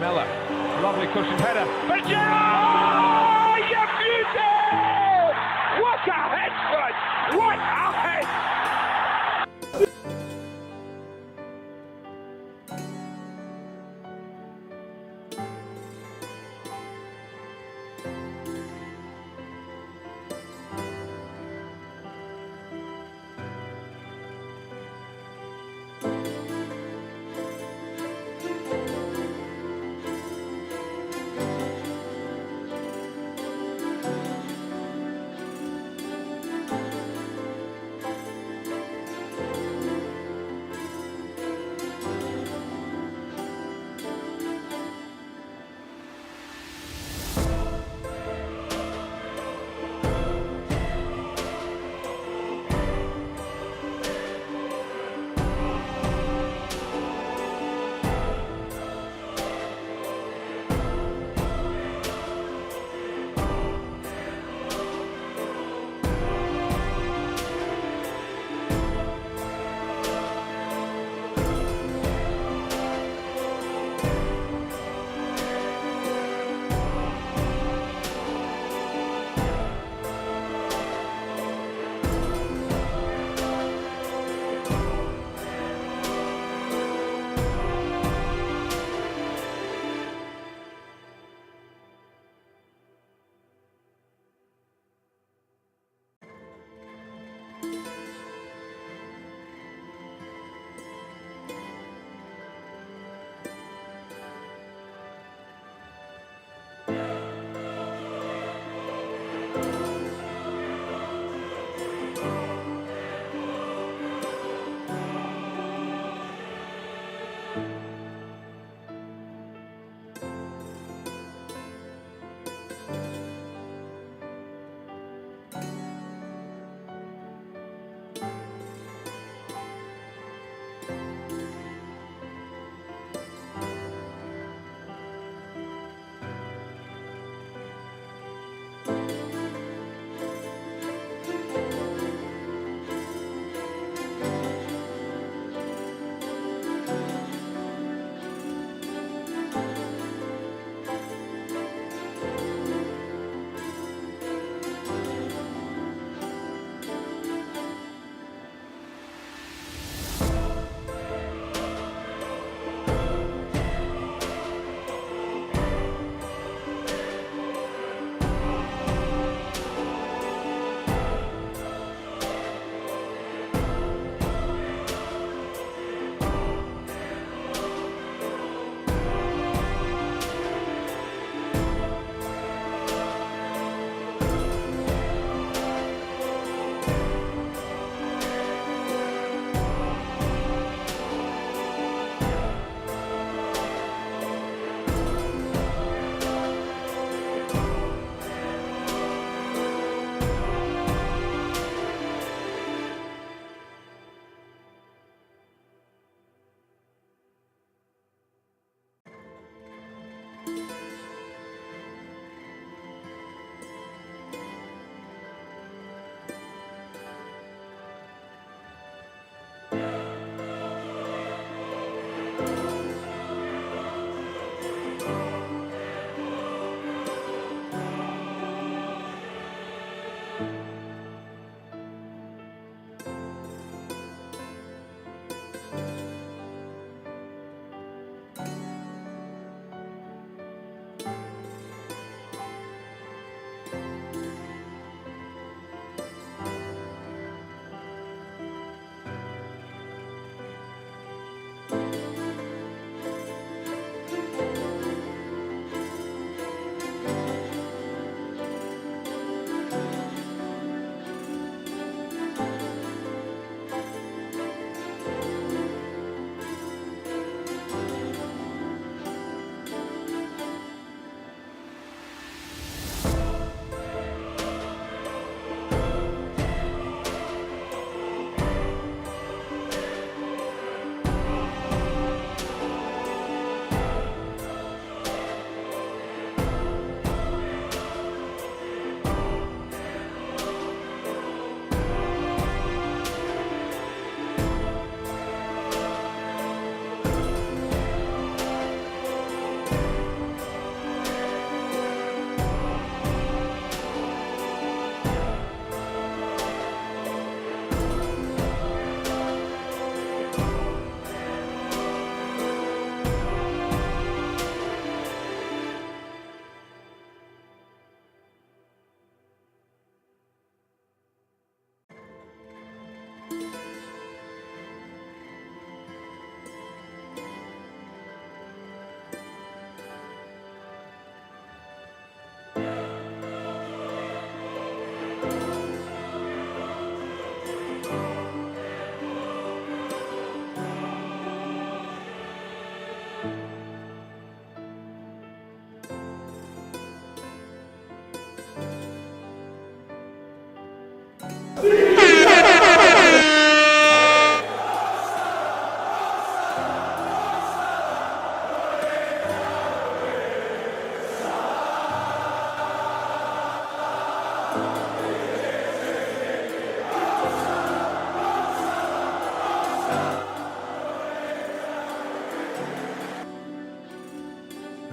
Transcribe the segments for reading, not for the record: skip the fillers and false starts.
Miller, lovely cushioned header. But oh, you beauty! What a head, Spud! What a head!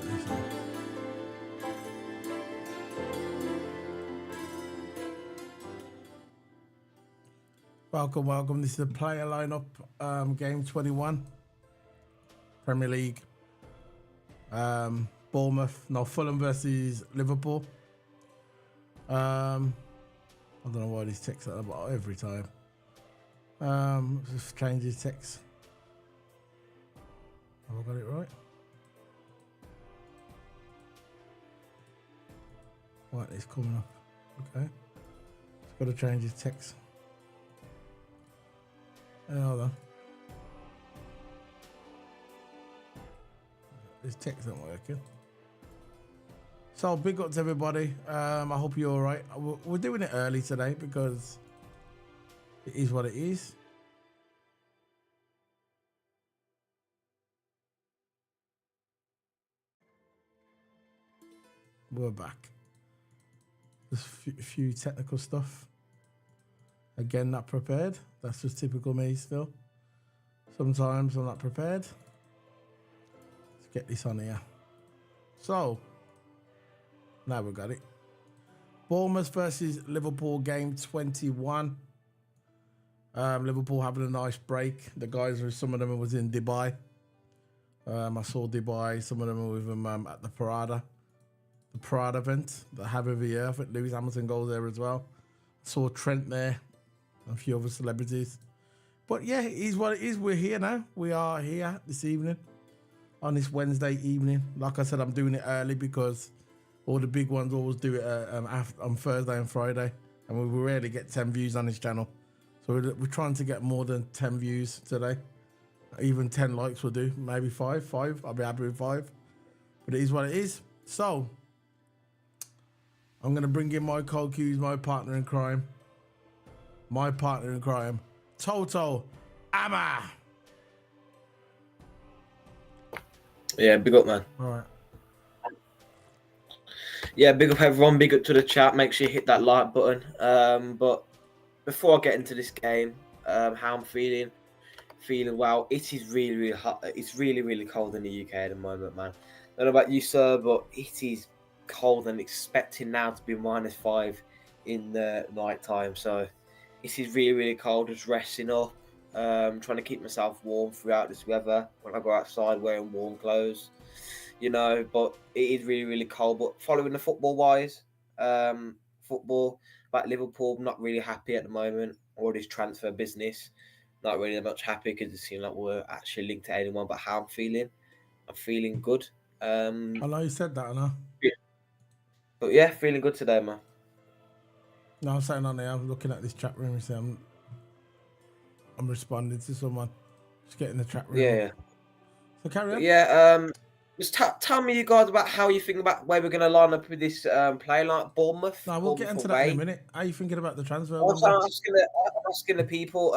this one. Welcome. This is the player lineup, game 21, Premier League. Fulham versus Liverpool. I don't know why these texts are about every time. Just change these texts. Have I got it right? Right, it's coming up. Okay. Just got to change his text. Hold on. This text isn't working. So big up to everybody. I hope you're all right. We're doing it early today because it is what it is. We're back. Just a few technical stuff. Again, not prepared. That's just typical me still. Sometimes I'm not prepared. Let's get this on here. So, now we got it. Bournemouth versus Liverpool, game 21. Liverpool having a nice break. The guys, some of them was in Dubai. I saw Dubai. Some of them were with them at the Parada event that I have every year. I think Lewis Hamilton goes there as well. I saw Trent there. A few other celebrities. But yeah, it is what it is. We're here now. We are here this evening. On this Wednesday evening. Like I said, I'm doing it early because all the big ones always do it on Thursday and Friday. And we rarely get 10 views on this channel. So we're trying to get more than 10 views today. Even 10 likes will do. Maybe 5. I'll be happy with 5. But it is what it is. So, I'm going to bring in my co-Q's, my partner in crime. Toto Ama. Yeah, big up, man. All right. Yeah, big up everyone. Big up to the chat. Make sure you hit that like button. But before I get into this game, how I'm feeling well. It is really, really hot. It's really, really cold in the UK at the moment, man. I don't know about you, sir, but it is cold and expecting now to be -5 in the night time. So this is really, really cold. Just resting up. Trying to keep myself warm throughout this weather when I go outside wearing warm clothes, but it is really, really cold. But following the football-wise, football, about Liverpool, I'm not really happy at the moment. All this transfer business, not really much happy because it seems like we're actually linked to anyone. But how I'm feeling good. I know you said that, I know. But yeah, feeling good today, man. No, I'm saying on there, I'm looking at this chat room and saying I'm responding to someone. Just getting the chat room. Yeah. So carry on. Yeah, just tell me, you guys, about how you think about where we're going to line up with this play, like Bournemouth. No, we'll get into that in a minute. How are you thinking about the transfer? Also, I'm asking the people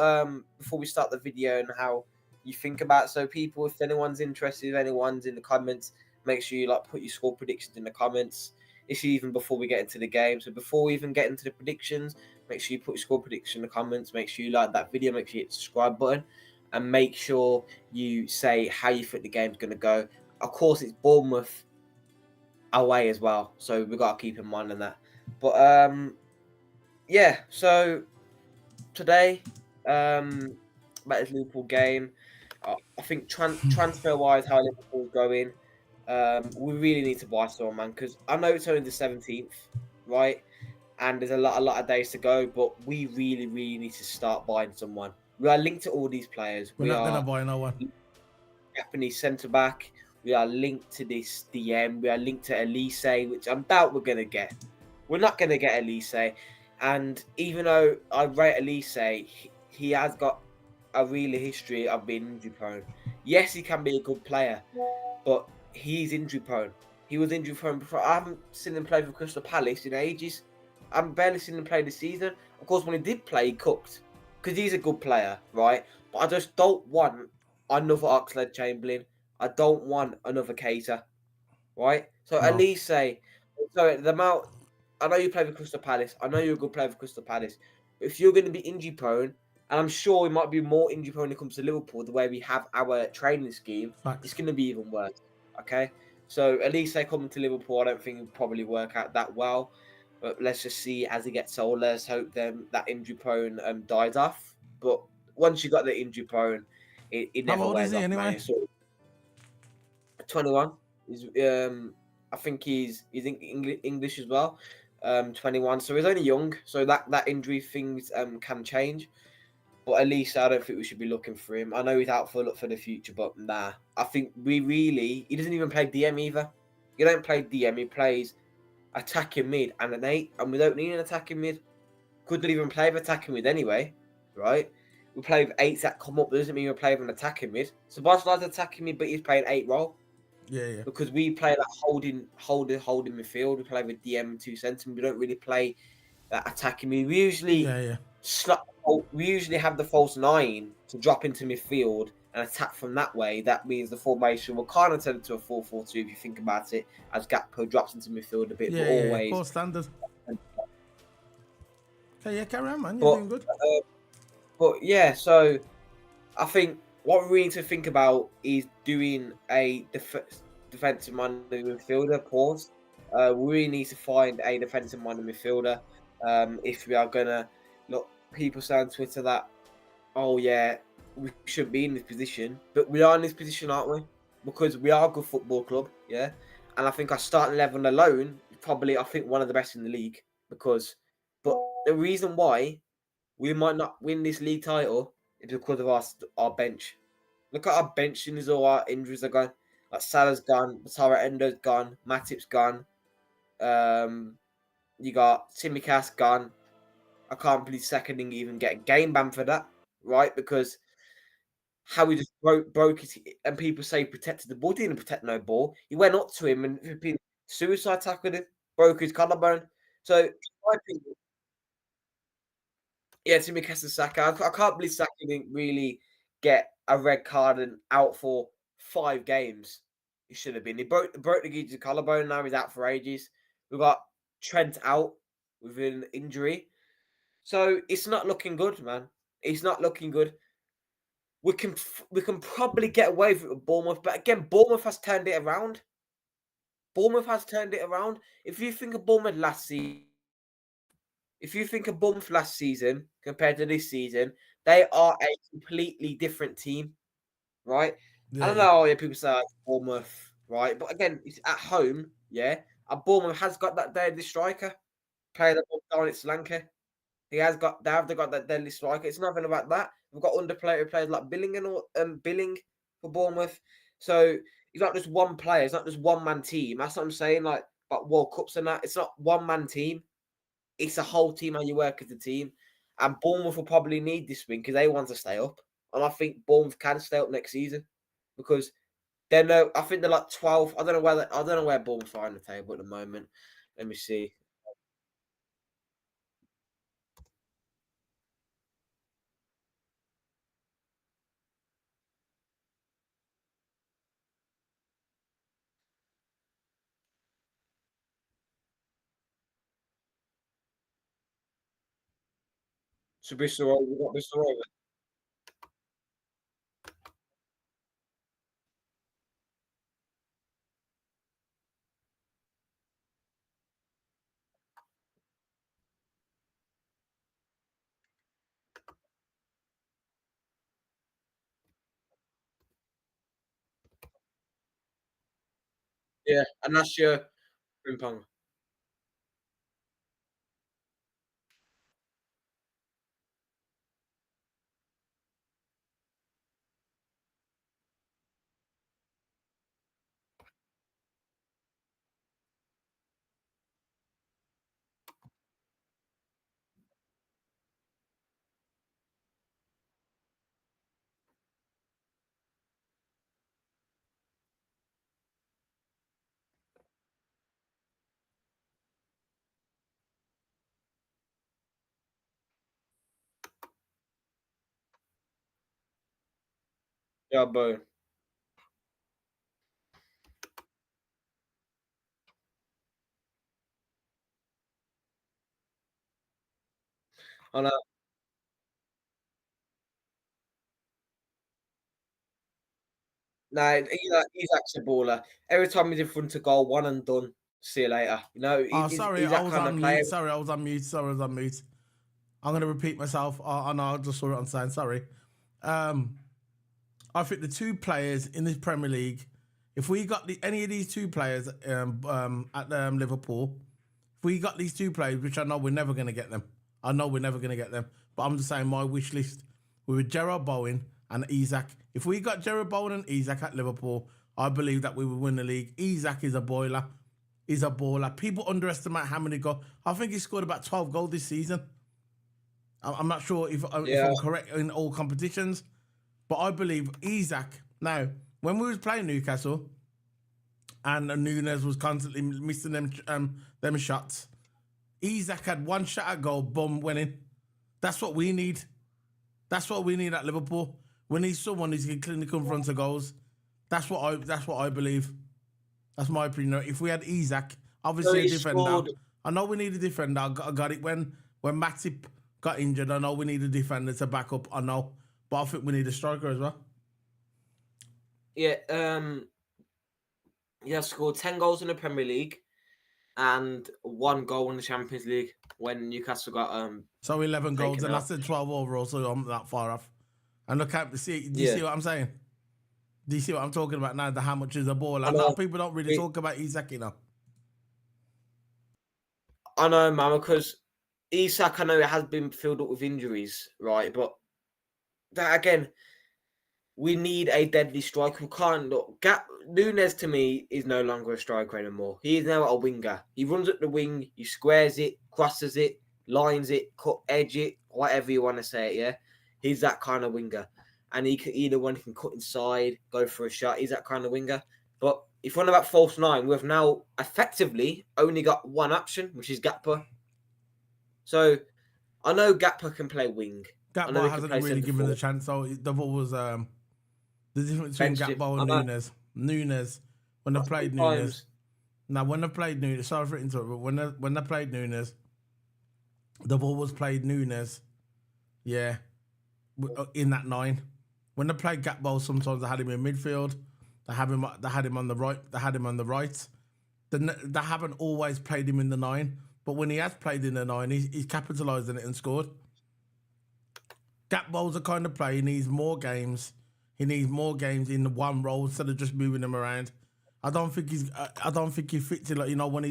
before we start the video and how you think about it. So people, if anyone's interested, if anyone's in the comments, make sure you put your score predictions in the comments. It's even before we get into the game. So before we even get into the predictions, make sure you put your score prediction in the comments. Make sure you like that video. Make sure you hit the subscribe button. And make sure you say how you think the game's going to go. Of course, it's Bournemouth away as well. So we've got to keep in mind on that. But, yeah. So today, about this Liverpool game, I think transfer-wise, how Liverpool's going, we really need to buy someone, man, because I know it's only the 17th, right? And there's a lot of days to go, but we really, really need to start buying someone. We are linked to all these players. We're not going to buy no one. Japanese centre-back. We are linked to this DM. We are linked to Elise, which I doubt we're going to get. We're not going to get Elise. And even though I rate Elise, he has got a real history of being injury-prone. Yes, he can be a good player, but he's injury-prone. He was injury-prone before. I haven't seen him play for Crystal Palace in ages. I've barely seen him play this season. Of course, when he did play, he cooked. Because he's a good player, right? But I just don't want another Oxlade-Chamberlain. I don't want another Keita, right? So No. at least say, so the amount, I know you play for Crystal Palace. I know you're a good player for Crystal Palace. But if you're going to be injury-prone, and I'm sure we might be more injury-prone when it comes to Liverpool, the way we have our training scheme, Facts. it's going to be even worse, okay? So at least they coming to Liverpool. I don't think it'll probably work out that well. But let's just see as he gets older. Let's hope that injury prone dies off. But once you got the injury prone, it How never old is wears he off, man. anyway? It's sort of 21. He's I think he's English as well. 21. So he's only young. So that injury things can change. But at least I don't think we should be looking for him. I know he's out for the future, but nah. I think he doesn't even play DM either. He don't play DM. He plays attacking mid and an 8, and we don't need an attacking mid. Couldn't even play with attacking mid anyway, right? We play with 8s that come up. That doesn't mean we play with an attacking mid. So Barcelona's attacking mid, but he's playing 8 role Yeah. because we play like holding midfield. We play with DM 2 centre. We don't really play that attacking mid. Yeah. We usually have the false 9 to drop into midfield and attack from that way. That means the formation will kind of turn into a 4-4-2 if you think about it, as Gakpo drops into midfield a bit, but Yeah. always. Poor standard. Okay, yeah, carry on, man. You're But doing good. yeah, so I think what we need to think about is doing a defensive minded midfielder. Pause. We really need to find a defensive minded midfielder. If we are gonna look, people say on Twitter that, oh yeah, we shouldn't be in this position, but we are in this position, aren't we? Because we are a good football club, yeah. And I think our starting 11 alone, probably I think one of the best in the league. But the reason why we might not win this league title is because of our bench. Look at our bench, and all our injuries are gone. Like Salah's gone, Batara Endo's gone, Matip's gone. You got Simicast gone. I can't believe Seconding even get a game ban for that, right? Because how he just broke it, and people say he protected the ball. He didn't protect no ball. He went up to him and suicide tackled him, broke his collarbone. So, I think, yeah, Tsimikas and Saka. I can't believe Saka didn't really get a red card and out for 5 games. He should have been. He broke the geezer's collarbone. Now he's out for ages. We've got Trent out with an injury, so it's not looking good, man. It's not looking good. We can probably get away with it with Bournemouth, but again, Bournemouth has turned it around. Bournemouth has turned it around. If you think of Bournemouth last season. If you think of Bournemouth last season compared to this season, they are a completely different team, right? I don't Yeah. know. Yeah, people say like Bournemouth, right? But again, it's at home, yeah. And Bournemouth has got that deadly striker, player that down at Sri Lanka. They have got that deadly striker. It's nothing about that. We've got underplayer players like Billing Billing for Bournemouth. So it's not just one player. It's not just one man team. That's what I'm saying. Like, but World Cups and that. It's not one man team. It's a whole team and you work as a team. And Bournemouth will probably need this win because they want to stay up. And I think Bournemouth can stay up next season because they're no. I think they're like 12. I don't know where Bournemouth are in the table at the moment. Let me see. So Bristol, we've got Bristol Rovers. Yeah, and that's your Frimpong. Yeah, bro. I know. No, Isaac's a baller. Every time he's in front of goal, one and done. See you later. You know, Oh, he's, sorry, he's I that was kind of on player. mute. Sorry, I was on mute. I'm going to repeat myself. I know, I just saw it on sign. Sorry. I think the two players in this Premier League, if we got any of these two players at Liverpool, if we got these two players, which I know we're never going to get them. But I'm just saying my wish list with Gerard Bowen and Isak. If we got Gerard Bowen and Isak at Liverpool, I believe that we would win the league. Isak is a boiler. He's a baller. People underestimate how many goals. I think he scored about 12 goals this season. I'm not sure if I'm correct in all competitions, but I believe Isak. Now, when we was playing Newcastle, and Nunes was constantly missing them shots, Isak had one shot at goal, boom, winning. That's what we need. That's what we need at Liverpool. We need someone who's clinical in front of goals. That's what I believe. That's my opinion. If we had Isak, obviously a defender. I know we need a defender. I got it when Matip got injured. I know we need a defender to back up. I know, but I think we need a striker as well. Yeah, he has scored 10 goals in the Premier League and 1 goal in the Champions League when Newcastle got So 11 goals, taken and I out. said 12 overall, so I'm not far off. And look at do you see what I'm saying? Do you see what I'm talking about now? How much is a ball? A lot of people don't really talk about Isak, you know. I know, man, because Isak, I know it has been filled up with injuries, right? But that again, we need a deadly striker. We can't look. Nunes to me is no longer a striker anymore. He is now a winger. He runs up the wing, he squares it, crosses it, lines it, edge it, whatever you want to say it. Yeah, he's that kind of winger, and he can either one can cut inside, go for a shot. He's that kind of winger. But if we're on about false nine, we've now effectively only got one option, which is Gakpo. So I know Gakpo can play wing. Gakpo hasn't really given the chance. So the ball was the difference between Gakpo and Nunes. Nunes, when they played Nunes. Now, when they played Nunes, sorry for interrupting, but when they played Nunes, the ball was played Nunes. Yeah, in that 9. When they played Gakpo, sometimes they had him in midfield. They had him on the right. They haven't always played him in the 9. But when he has played in the 9, he's capitalised on it and scored. Gakpo's the kind of player he needs more games. He needs more games in the one role instead of just moving him around. I don't think he fits it, like, you know, when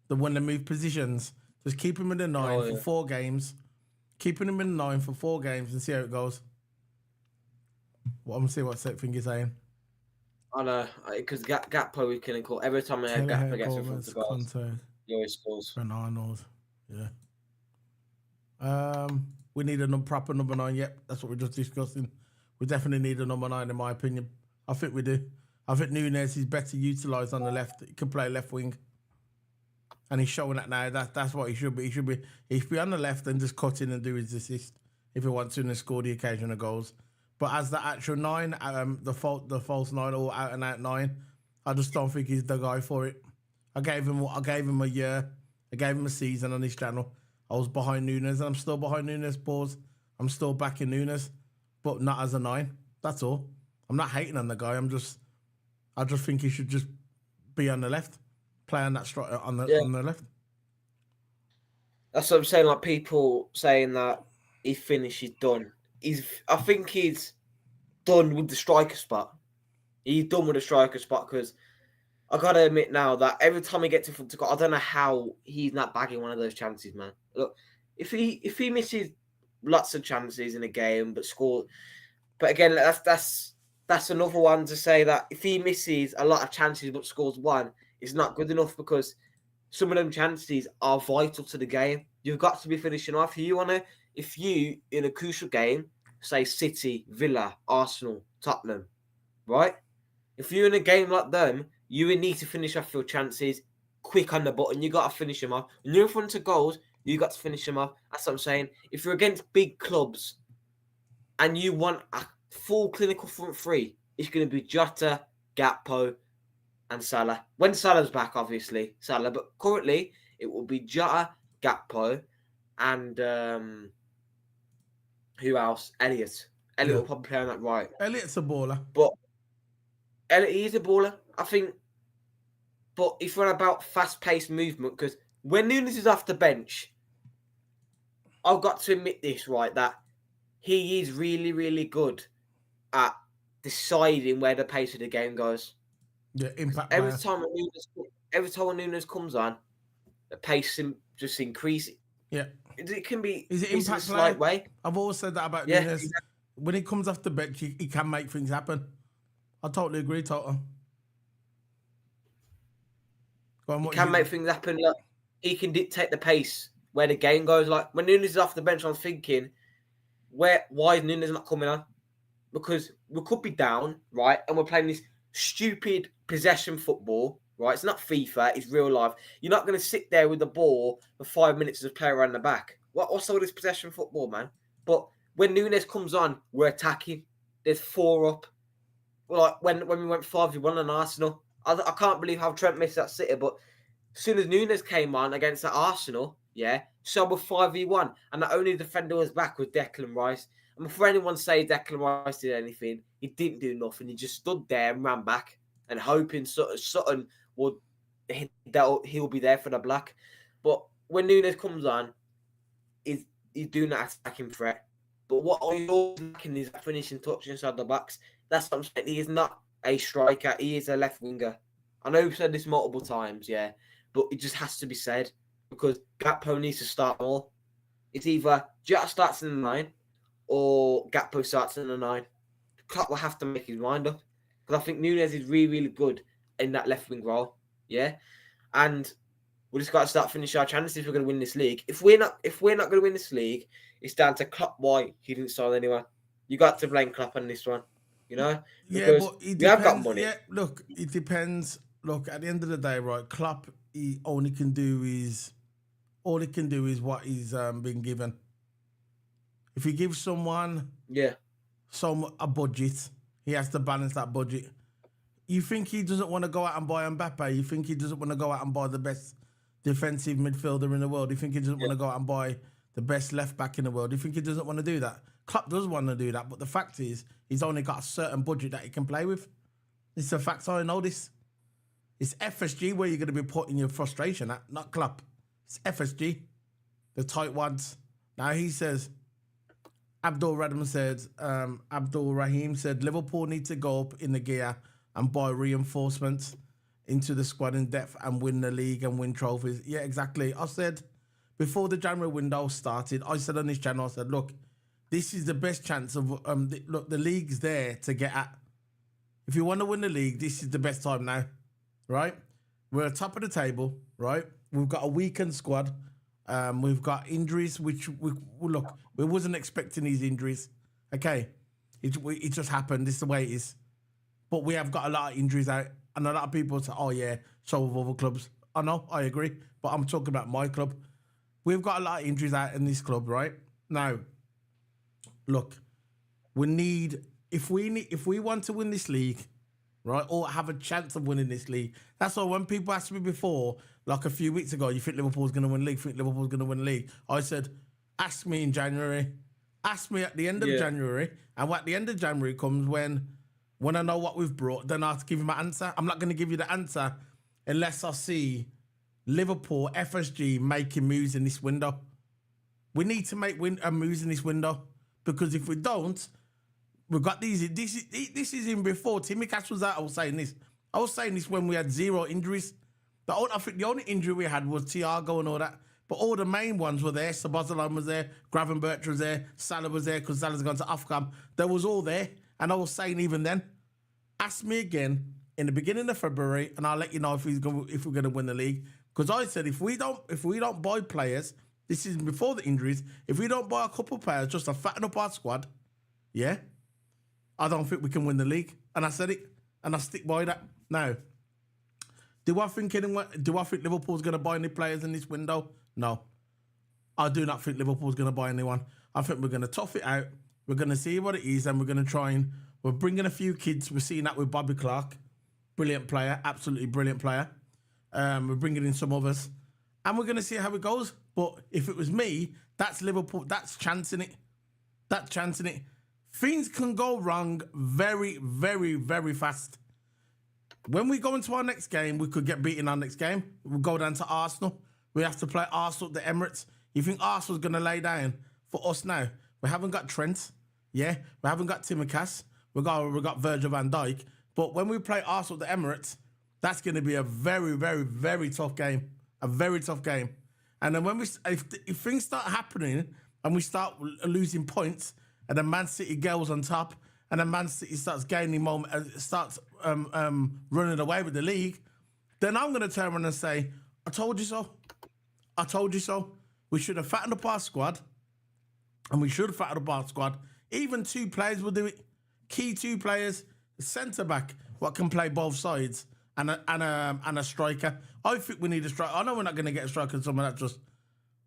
when they move positions. Just keep him in the 9 for 4 games. Keeping him in the 9 for 4 games and see how it goes. Well, I'm gonna see what thing you're saying. I know, because Gakpo we can call every time Gakpo gets in front of goals. He always scores. Trent Arnold, yeah. We need a proper number 9. Yep, that's what we're just discussing. We definitely need a number 9, in my opinion. I think we do. I think Nunes is better utilised on the left. He can play left wing, and he's showing that now. That's what he should be. He should be on the left and just cut in and do his assist if he wants to and score the occasional goals. But as the actual 9, the false 9 or out and out 9, I just don't think he's the guy for it. I gave him a year. I gave him a season on his channel. I was behind Nunes, and I'm still behind Nunes. Pause. I'm still backing Nunes, but not as a 9. That's all. I'm not hating on the guy. I just think he should just be on the left, play on that on the left. That's what I'm saying. Like, people saying that he finished, he's done. I think he's done with the striker spot. He's done with the striker spot because I gotta admit now that every time he gets in front of goal, I don't know how he's not bagging one of those chances, man. Look, if he misses lots of chances in a game but score, but again, that's another one to say that if he misses a lot of chances but scores one, it's not good enough because some of them chances are vital to the game. You've got to be finishing off. If you in a crucial game, say City, Villa, Arsenal, Tottenham, right? If you're in a game like them, you would need to finish off your chances quick on the button. You got to finish them off. When you're in front of goals, you got to finish them off. That's what I'm saying. If you're against big clubs and you want a full clinical front three, it's going to be Jota, Gakpo, and Salah. When Salah's back, obviously, Salah. But currently, it will be Jota, Gakpo, and who else? Elliot. Elliot will probably play on that right. Elliot's a baller. But He is a baller, I think. But if we're about fast-paced movement, because when Nunes is off the bench, I've got to admit this, right, that he is really, really good at deciding where the pace of the game goes. Yeah, impact Every player. time Nunes comes on, the pace just increases. Yeah. It can be Is it it's a impact slight player? way. I've always said that about Yeah, Nunes. exactly. When he comes off the bench, he can make things happen. I totally agree, Toto. Go on, He what you can make think? things happen. Like, he can dictate the pace where the game goes. Like when Nunes is off the bench, I'm thinking, why is Nunes not coming on? Because we could be down, right? And we're playing this stupid possession football, right? It's not FIFA, it's real life. You're not going to sit there with the ball for 5 minutes as a player around the back. What's all this possession football, man? But when Nunes comes on, we're attacking. There's 4 up. Like when we went 5-1 on Arsenal. I can't believe how Trent missed that sitter, but as soon as Nunes came on against that Arsenal, yeah, so we're 5v1. And the only defender was back was Declan Rice. And before anyone say Declan Rice did anything, he didn't do nothing. He just stood there and ran back and hoping Sutton would he'll be there for the black. But when Nunes comes on, he's doing that attacking threat. But what are you lacking is that finishing touch inside the box. That's what I'm saying. He is not a striker. He is a left winger. I know we've said this multiple times, yeah, but it just has to be said because Gakpo needs to start more. It's either Jota starts in the 9 or Gakpo starts in the 9. Klopp will have to make his mind up because I think Nunes is really, really good in that left wing role, yeah, and we just got to start finishing our chances if we're going to win this league. If we're not going to win this league, it's down to Klopp why he didn't sign anyone. You got to blame Klopp on this one, you know, Yeah, because but it we have got depends. money. Yeah, look, it depends. Look, at the end of the day, right, Klopp, all he can do is what he's been given. If he gives someone Yeah, a budget, he has to balance that budget. You think he doesn't want to go out and buy Mbappe? You think he doesn't want to go out and buy the best defensive midfielder in the world? You think he doesn't want to go out and buy the best left back in the world? You think he doesn't want to do that? Klopp does want to do that, but the fact is, he's only got a certain budget that he can play with. It's a fact. I know this. It's FSG where you're going to be putting your frustration at, not Klopp. It's FSG, the tight ones. Now he says, Abdul Rahim said, Liverpool need to go up in the gear and buy reinforcements into the squad in depth and win the league and win trophies. Yeah, exactly. I said, before the January window started, I said on this channel, I said, look, this is the best chance of, look, the league's there to get at. If you want to win the league, this is the best time now, right? We're at top of the table, right? We've got a weakened squad. We've got injuries, which we wasn't expecting these injuries. Okay, it just happened. This is the way it is. But we have got a lot of injuries out, and a lot of people say, "Oh yeah, so have other clubs." I know, I agree, but I'm talking about my club. We've got a lot of injuries out in this club, right? Now, look, if we want to win this league, right, or have a chance of winning this league. That's why when people asked me before, like a few weeks ago, you think Liverpool's going to win the league? Think Liverpool's going to win the league? I said, ask me in January. Ask me at the end of January. And at the end of January comes when I know what we've brought, then I'll give you my answer. I'm not going to give you the answer unless I see Liverpool, FSG making moves in this window. We need to make moves in this window because if we don't, we've got these. This is in before Timmy Cash was out. I was saying this when we had 0 injuries. I think the only injury we had was Thiago and all that. But all the main ones were there. Szoboszlai was there. Gravenberch was there. Salah was there because Salah's gone to Ofcom. They was all there. And I was saying even then, ask me again in the beginning of February, and I'll let you know if we're going to win the league. Because I said if we don't buy players, this is before the injuries. If we don't buy a couple of players just to fatten up our squad, yeah, I don't think we can win the league. And I said it, and I stick by that. Now, do I think Liverpool's going to buy any players in this window? No. I do not think Liverpool's going to buy anyone. I think we're going to tough it out. We're going to see what it is, and we're going to try and... We're bringing a few kids. We're seeing that with Bobby Clark. Brilliant player. Absolutely brilliant player. We're bringing in some others. And we're going to see how it goes. But if it was me, that's Liverpool. That's chancing it. That's chancing it. Things can go wrong very, very, very fast. when we go into our next game, we could get beaten our next game. We'll go down to Arsenal. We have to play Arsenal at the Emirates. You think Arsenal's going to lay down for us now? We haven't got Trent. Yeah. We haven't got Timmercast. We got Virgil van Dijk. But when we play Arsenal at the Emirates, that's going to be a very, very, very tough game. A very tough game. And then if things start happening and we start losing points and then Man City goes on top and then Man City starts gaining moment, starts running away with the league, then I'm going to turn around and say, I told you so. I told you so. We should have fattened up our squad. And we should have fattened up our squad. Even 2 players will do it. Key 2 players, centre-back, what can play both sides, and a striker. I think we need a striker. I know we're not going to get a striker, someone that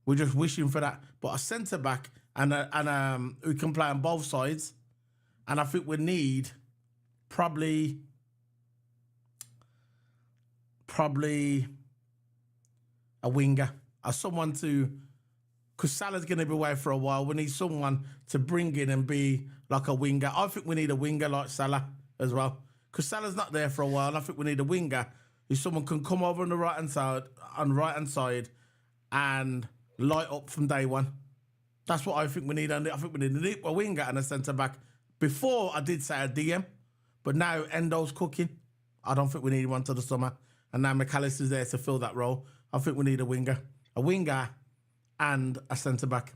we're just wishing for that. But a centre-back and who can play on both sides. And I think we need probably a winger, or someone to, because Salah's going to be away for a while. We need someone to bring in and be like a winger. I think we need a winger like Salah as well, because Salah's not there for a while. And I think we need a winger who someone can come over on the right hand side, and light up from day one. That's what I think we need. And I think we need a winger and a centre back. Before I did say a DM, but now Endo's cooking. I don't think we need one till the summer. And now McAllister's there to fill that role. I think we need a winger and a centre back.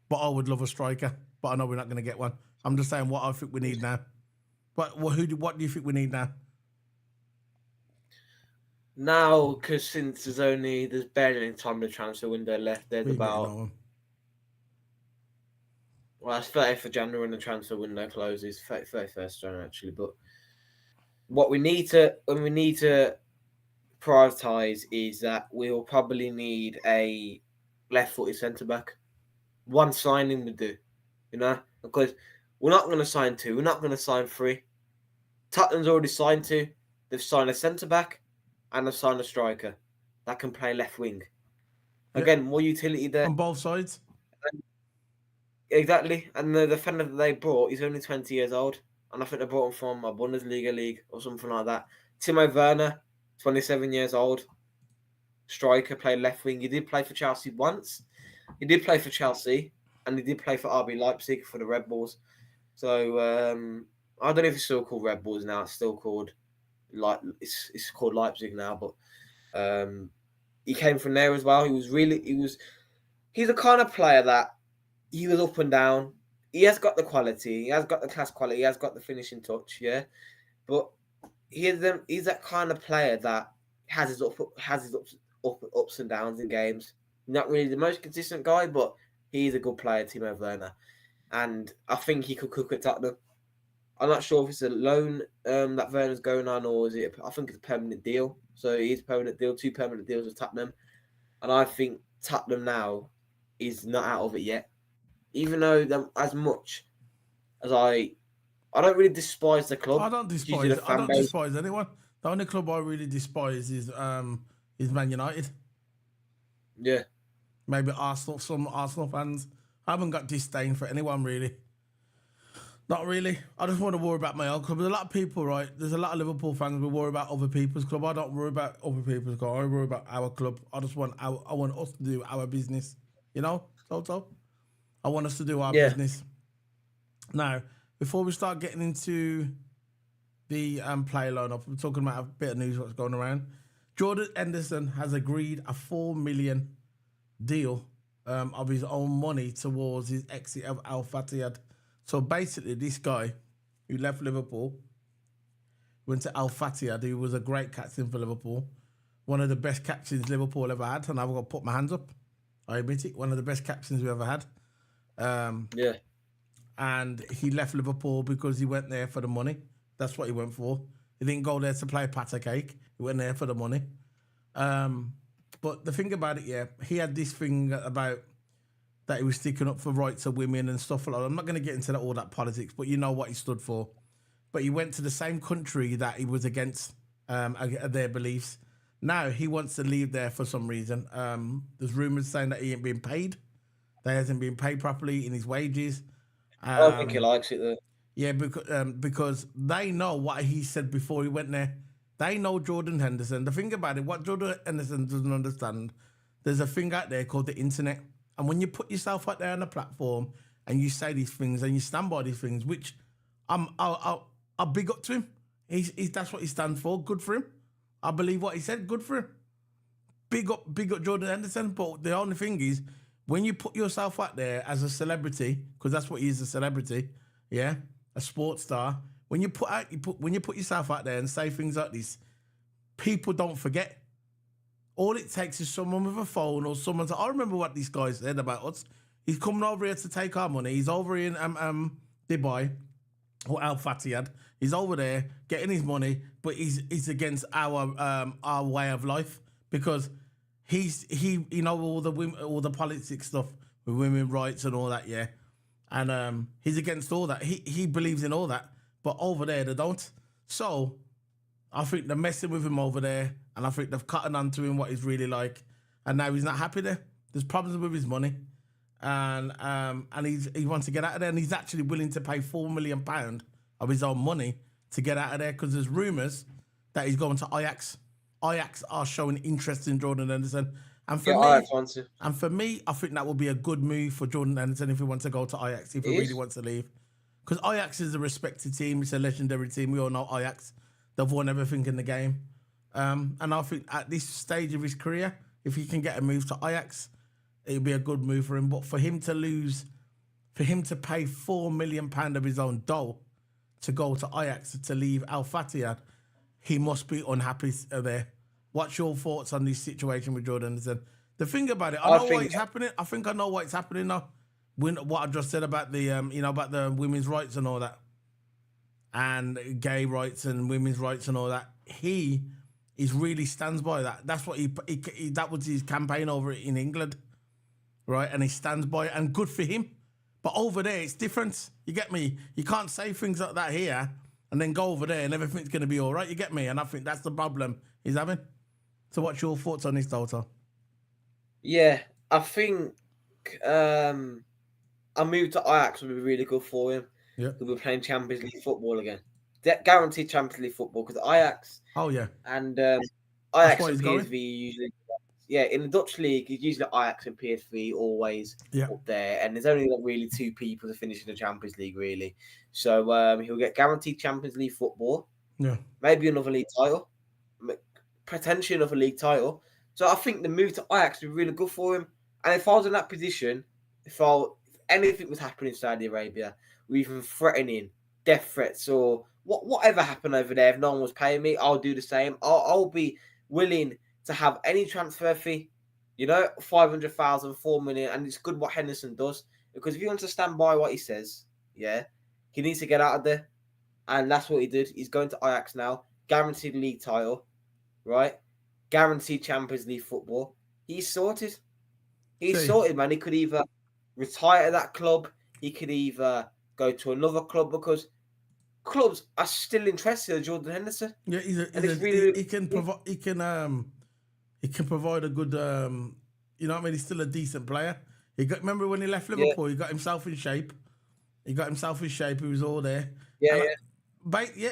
But I would love a striker. But I know we're not going to get one. I'm just saying what I think we need now. But what do you think we need now? Now, because since there's barely any time in the transfer window left. There's about... Well, it's 30th of January when the transfer window closes. 31st January, actually. But what we need to prioritise is that we'll probably need a left-footed centre-back. One signing would do, because we're not going to sign 2. We're not going to sign 3. Tottenham's already signed 2. They've signed a centre-back and they've signed a striker that can play left wing. Again, more utility there. On both sides. Exactly. And the defender that they brought, he's only 20 years old. And I think they brought him from a Bundesliga league or something like that. Timo Werner, 27 years old. Striker, played left wing. He did play for Chelsea once. He did play for Chelsea. And he did play for RB Leipzig for the Red Bulls. So, I don't know if it's still called Red Bulls now. It's still called... it's called Leipzig now. But he came from there as well. He's the kind of player that he was up and down. He has got the quality. He has got the class quality. He has got the finishing touch, yeah. But he's that kind of player that has his ups and downs in games. Not really the most consistent guy, but he's a good player, Timo Werner. And I think he could cook at Tottenham. I'm not sure if it's a loan that Werner's going on, or is it? I think it's a permanent deal. So it is a permanent deal, 2 permanent deals with Tottenham. And I think Tottenham now is not out of it yet. Even though as much as I don't really despise the club. I don't despise anyone. The only club I really despise is Man United. Yeah. Maybe Arsenal, some Arsenal fans. I haven't got disdain for anyone really. Not really. I just want to worry about my own club. There's a lot of people, right? There's a lot of Liverpool fans who worry about other people's club. I don't worry about other people's club. I worry about our club. I want us to do our business. Toto? I want us to do our business. Now, before we start getting into the player lineup, I'm talking about a bit of news what's going around. Jordan Henderson has agreed a $4 million deal of his own money towards his exit of Al Fattiyad. So basically, this guy who left Liverpool went to Al Fattiyad, who was a great captain for Liverpool, one of the best captains Liverpool ever had, and I've got to put my hands up. I admit it, one of the best captains we ever had. And he left Liverpool because he went there for the money. That's what he went for. He didn't go there to play patty cake. He went there for the money. But the thing about it, he had this thing about that he was sticking up for rights of women and stuff like that. I'm not going to get into all that politics, but you know what he stood for. But he went to the same country that he was against their beliefs. Now he wants to leave there for some reason. There's rumours saying that he ain't being paid. That he hasn't been paid properly in his wages. I don't think he likes it though. Yeah, because they know what he said before he went there. They know Jordan Henderson. The thing about it, what Jordan Henderson doesn't understand, there's a thing out there called the internet. And when you put yourself out there on a platform and you say these things and you stand by these things, which I'll big up to him. He's that's what he stands for. Good for him. I believe what he said. Good for him. Big up Jordan Henderson. But the only thing is, when you put yourself out there as a celebrity, because that's what he is, a celebrity, yeah, a sports star. When you put yourself out there and say things like this, people don't forget. All it takes is someone with a phone or someone to. I remember what these guys said about us. He's coming over here to take our money. He's over in Dubai or Al Fatihad. He's over there getting his money, but he's against our way of life because he all the politics stuff with women's rights and all that, yeah. And he's against all that. He believes in all that, but over there they don't. So I think they're messing with him over there, and I think they've cut on to him what he's really like, and now he's not happy there. There's problems with his money, and he wants to get out of there, and he's actually willing to pay £4 million of his own money to get out of there because there's rumours that he's going to Ajax. Ajax are showing interest in Jordan Henderson. And for me, I think that would be a good move for Jordan Henderson if he wants to go to Ajax, if he really wants to leave. Because Ajax is a respected team. It's a legendary team. We all know Ajax. They've won everything in the game. And I think at this stage of his career, if he can get a move to Ajax, it would be a good move for him. But for him to pay £4 million of his own dough to go to Ajax, to leave Al Fatihad, he must be unhappy there. What's your thoughts on this situation with Jordan Henderson? The thing about it, I know why it's happening. I think I know why it's happening now. What I just said about the about the women's rights and all that, and gay rights and women's rights and all that. He really stands by that. That's what he that was his campaign over in England, right? And he stands by it, and good for him. But over there, it's different. You get me? You can't say things like that here and then go over there and everything's going to be all right. You get me? And I think that's the problem he's having. So what's your thoughts on this, Toto? Yeah, I think a move to Ajax would be really good for him. Yeah. He'll be playing Champions League football again. Guaranteed Champions League football because Ajax. Oh, yeah. And Ajax and PSV usually. Yeah, in the Dutch league, it's usually Ajax and PSV always up there. And there's only really two people to finish in the Champions League, really. So he'll get guaranteed Champions League football. Yeah. Maybe another league title. Potentially another league title. So I think the move to Ajax would be really good for him. And if I was in that position, if anything was happening in Saudi Arabia, or even threatening death threats or whatever happened over there, if no one was paying me, I'll do the same. I'll be willing to have any transfer fee, 500,000, 4 million, and it's good what Henderson does, because if he wants to stand by what he says, he needs to get out of there, and that's what he did. He's going to Ajax now, guaranteed league title, right? Guaranteed Champions League football. He's sorted. He's sorted, man. He could either retire at that club, he could either go to another club, because clubs are still interested in Jordan Henderson. Yeah, he can provide a good, he's still a decent player. Remember when he left Liverpool, he got himself in shape. He was all there.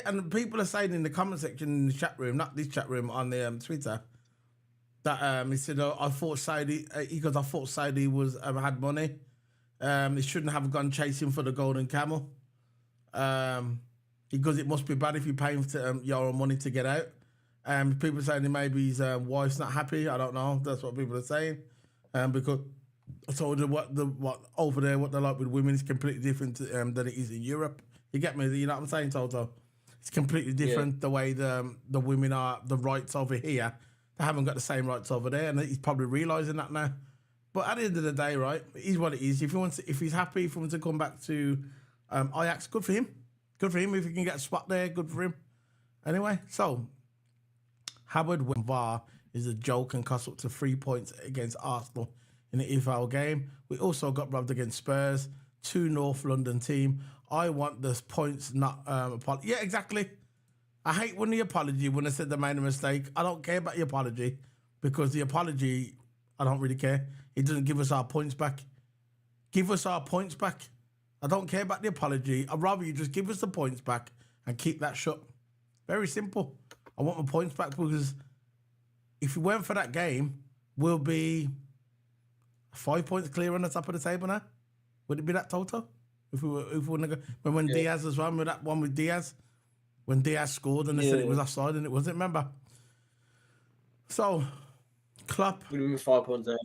And people are saying in the comment section in the chat room, not this chat room, on the Twitter, that he said, I thought Saudi was had money. He shouldn't have gone chasing for the golden camel. Because it must be bad if you're paying your own money to get out. People are saying maybe his wife's not happy. I don't know. That's what people are saying. Because I told you what over there, what they're like with women is completely different than it is in Europe. You get me? You know what I'm saying, Toto? It's completely different the way the women are, the rights over here. They haven't got the same rights over there, and he's probably realising that now. But at the end of the day, right, it is what it is. If he's happy for him to come back to Ajax, good for him. Good for him. If he can get a spot there, good for him. Anyway, so Howard VAR is a joke and cost up to 3 points against Arsenal in the EFL game. We also got robbed against Spurs, 2 North London team. I want the points, not apology. Yeah, exactly. I hate when the apology, when I said they made a mistake. I don't care about the apology, because the apology, I don't really care. It doesn't give us our points back. Give us our points back. I don't care about the apology. I'd rather you just give us the points back and keep that shut. Very simple. I want my points back because if we went for that game, we'll be 5 points clear on the top of the table now. Would it be that total? If we wouldn't go, when Diaz as well, remember that one with Diaz? When Diaz scored and they said it was offside and it wasn't, remember? So, Klopp. We'll be 5 points there.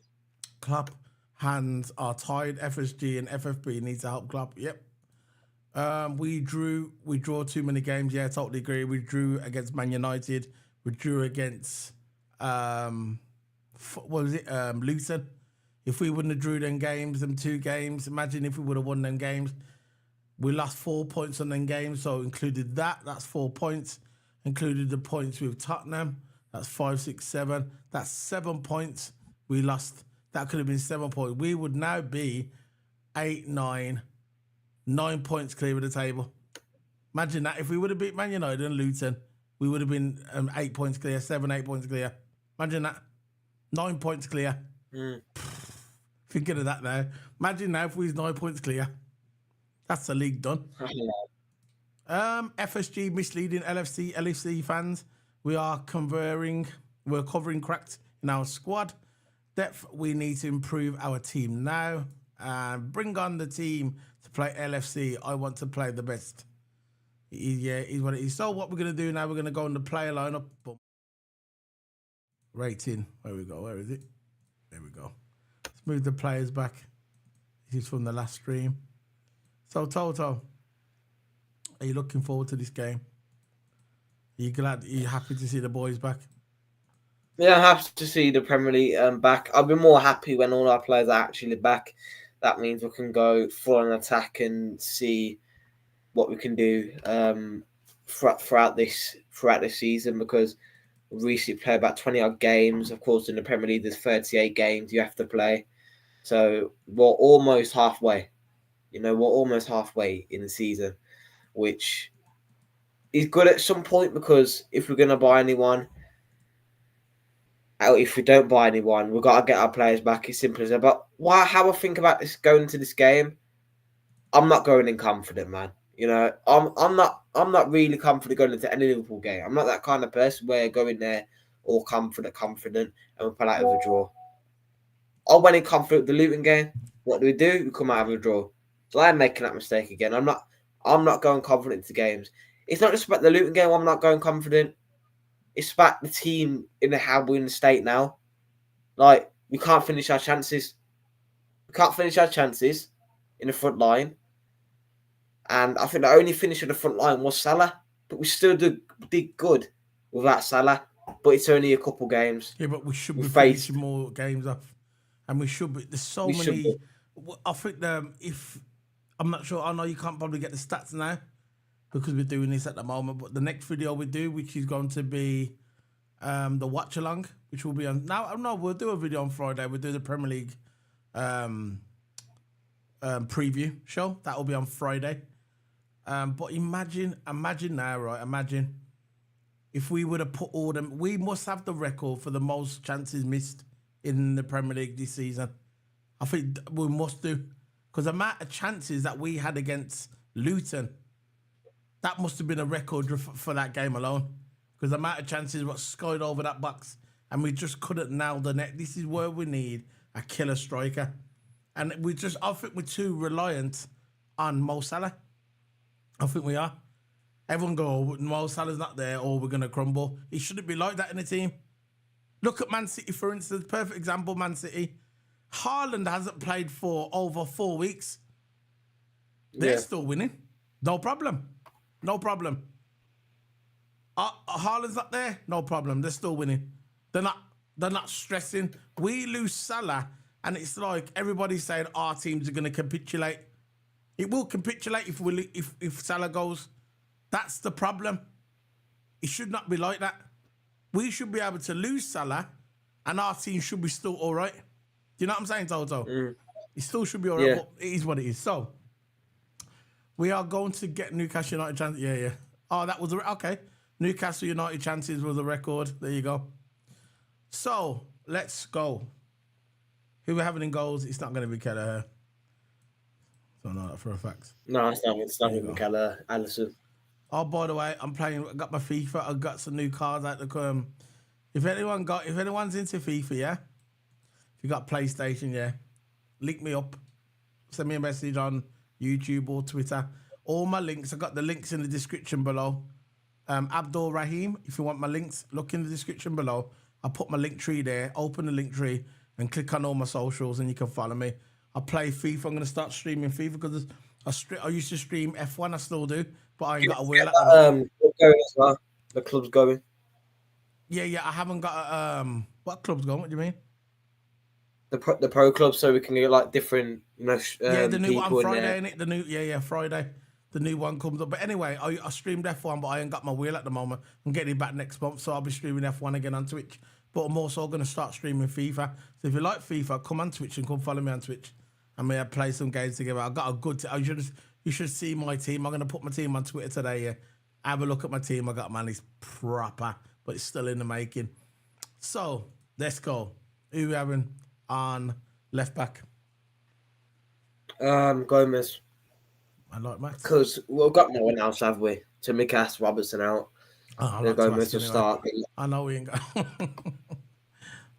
Klopp hands are tied. FSG and FFP needs to help Klopp. Yep. We draw too many games. Yeah, totally agree. We drew against Man United. We drew against Luton. If we wouldn't have drew them games, them 2 games, imagine if we would have won them games. We lost 4 points on them games, so included that's 4 points. Included the points with Tottenham, that's 5, 6, 7. That's 7 points we lost. That could have been 7 points. We would now be 8, 9 points clear of the table. Imagine that. If we would have beat Man United and Luton, we would have been 8 points clear, 7, 8 points clear. Imagine that. 9 points clear. Thinking of that now. Imagine now if we was 9 points clear. That's the league done. FSG misleading LFC fans. We're covering cracks in our squad. Depth, we need to improve our team now. And bring on the team to play LFC. I want to play the best. Yeah, is what it is. So what we're going to do now, we're going to go on the player lineup. Boom. Rating. Where we go? Where is it? There we go. Let's move the players back. This is from the last stream. So, Toto, are you looking forward to this game? Are you glad? Are you happy to see the boys back? Yeah, I'm happy to see the Premier League back. I'll be more happy when all our players are actually back. That means we can go full on attack and see what we can do throughout this season, because we recently played about 20 odd games. Of course, in the Premier League, there's 38 games you have to play. So we're almost halfway. We're almost halfway in the season, which is good at some point, because if we're going to buy anyone, if we don't buy anyone, we've got to get our players back. It's simple as that. But how I think about this going into this game, I'm not going in confident, man. I'm not really confident going into any Liverpool game. I'm not that kind of person where I go in there all confident, and we pull out of a draw. I went in confident with the Luton game. What do? We come out of a draw. So I'm making that mistake again. I'm not going confident into games. It's not just about the Luton game. I'm not going confident. It's about the team in how we're in the state now. Like, we can't finish our chances. We can't finish our chances in the front line. And I think the only finish in the front line was Salah. But we still did good without Salah. But it's only a couple games. Yeah, but we should be finishing more games off. And we should be. There's so many. I think if... I'm not sure. I know you can't probably get the stats now because we're doing this at the moment. But the next video we do, which is going to be the watch along, which will be on now. No, we'll do a video on Friday. We'll do the Premier League preview show. That will be on Friday. But imagine now, right? Imagine if we would have put all them. We must have the record for the most chances missed in the Premier League this season. I think we must do. Because the amount of chances that we had against Luton, that must have been a record for that game alone. Because the amount of chances what skied over that box, and we just couldn't nail the net. This is where we need a killer striker. And I think we're too reliant on Mo Salah. I think we are. Everyone go, oh, Mo Salah's not there, or we're going to crumble. It shouldn't be like that in a team. Look at Man City, for instance. Perfect example, Man City. Haaland hasn't played for over 4 weeks. They're still winning. No problem. Haaland's not there. No problem. They're still winning. They're not stressing. We lose Salah, and it's like everybody's saying our teams are going to capitulate. It will capitulate if Salah goes. That's the problem. It should not be like that. We should be able to lose Salah, and our team should be still all right. Do you know what I'm saying, Toto? It still should be all right, but it is what it is. So, we are going to get Newcastle United chances. Yeah. Oh, that was okay. Newcastle United chances was a record. There you go. So, let's go. Who we're having in goals? It's not going to be Kelleher. Don't know that for a fact. No, it's not. It's not There you with go. McKellar, Allison. Oh, by the way, I got my FIFA. I got some new cards out to come. If anyone's into FIFA, yeah. If you got PlayStation, yeah, link me up. Send me a message on YouTube or Twitter. All my links, I got the links in the description below. Abdul Rahim, if you want my links, look in the description below. I put my link tree there. Open the link tree and click on all my socials, and you can follow me. I play FIFA. I'm going to start streaming FIFA because I used to stream F1. I still do, but I ain't got a wheel at the moment. Going as well. The club's going. Yeah. I haven't got a, what club's going? What do you mean? The pro club, so we can get like different, Yeah, the new one people on in there. Friday, innit? The new, Friday. The new one comes up. But anyway, I streamed F1, but I ain't got my wheel at the moment. I'm getting it back next month, so I'll be streaming F1 again on Twitch. But I'm also going to start streaming FIFA. So if you like FIFA, come on Twitch and come follow me on Twitch. And we'll play some games together. I got a good you should see my team. I'm going to put my team on Twitter today, yeah. Have a look at my team I got, man. It's proper, but it's still in the making. So, let's go. Who we having on left back? Gomez. I like Max. Because we've got no one else, have we? To make us Robertson out. Oh, They're Gomez to start. I know we ain't got.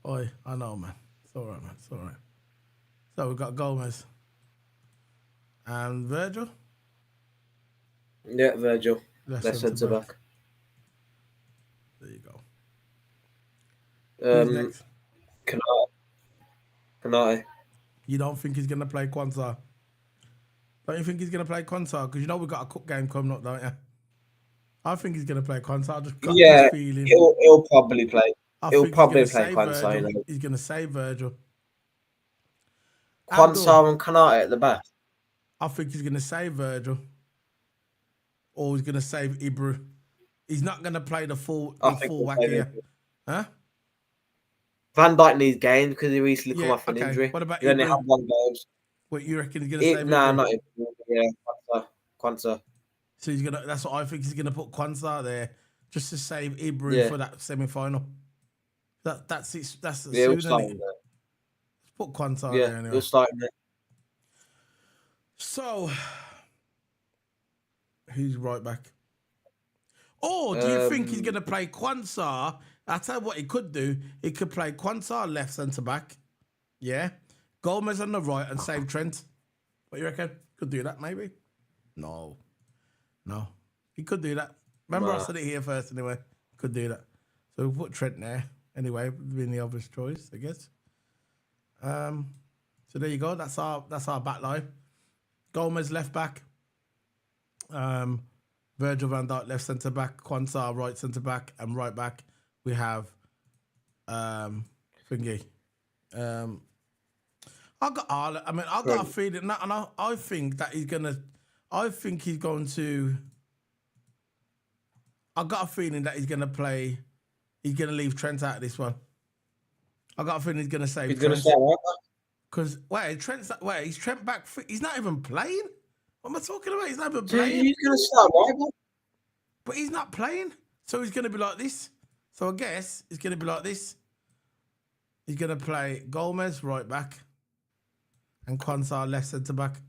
Oi, I know, man. It's all right, man. It's all right. So we've got Gomez and Virgil. Yeah, Virgil. Left Centre back. There you go. Who's Um, next? Canate. You don't think he's gonna play Quansah? Don't you think he's gonna play Quansah? Because you know we've got a cup game coming up, don't you? I think he's gonna play Quansah. I just got this feeling. He'll probably play. He'll probably play Quansah. He's gonna save Virgil. Quansah and Canate at the back. I think he's gonna save Virgil, or he's gonna save Ibra. He's not gonna play the full whack here, huh? Van Dijk needs games because he recently come off an injury. What about he only had 1 game? What you reckon he's gonna save? Nah, not Ibra. Yeah, Quansah. So he's gonna. That's what I think. He's gonna put Quansah there just to save Ibra for that semi-final. That's it. That's the we'll start there. Let's put Quansah there anyway. We'll start there. So, who's right back? Or do you think he's going to play Quansah? I'll tell you what he could do. He could play Quansah left centre-back. Yeah. Gomez on the right and save Trent. What you reckon? Could do that, maybe? No. He could do that. Remember I said it here first anyway. Could do that. So we'll put Trent there. Anyway, being the obvious choice, I guess. So there you go. That's our back line. Gomez left back. Virgil van Dijk left centre back. Quansah right centre back, and right back we have Thingy. I got a feeling that, and I think that he's gonna. I think he's going to. I got a feeling that he's gonna play. He's gonna leave Trent out of this one. I got a feeling he's gonna save. He's Trent. Gonna start right back. Because is Trent back? He's not even playing. What am I talking about? He's not even playing. He's gonna start right back. But he's not playing, so he's gonna be like this. So I guess it's gonna be like this. He's gonna play Gomez right back, and Quansah left centre back,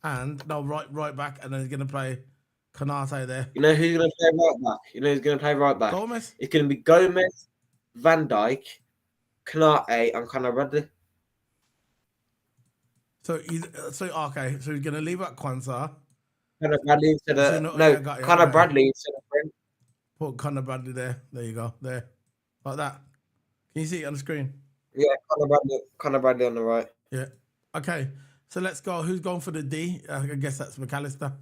and right back, and then he's gonna play Canate there. You know who's gonna play right back? Gomez. It's gonna be Gomez, Van Dijk, Canate, and Conor Bradley. So he's gonna leave out Quansah. Conor Bradley instead of Conor Bradley instead of Brent. Put Conor Bradley there. There you go. There, like that. Can you see it on the screen? Yeah, Conor Bradley on the right. Yeah. Okay. So let's go. Who's going for the D? I guess that's McAllister.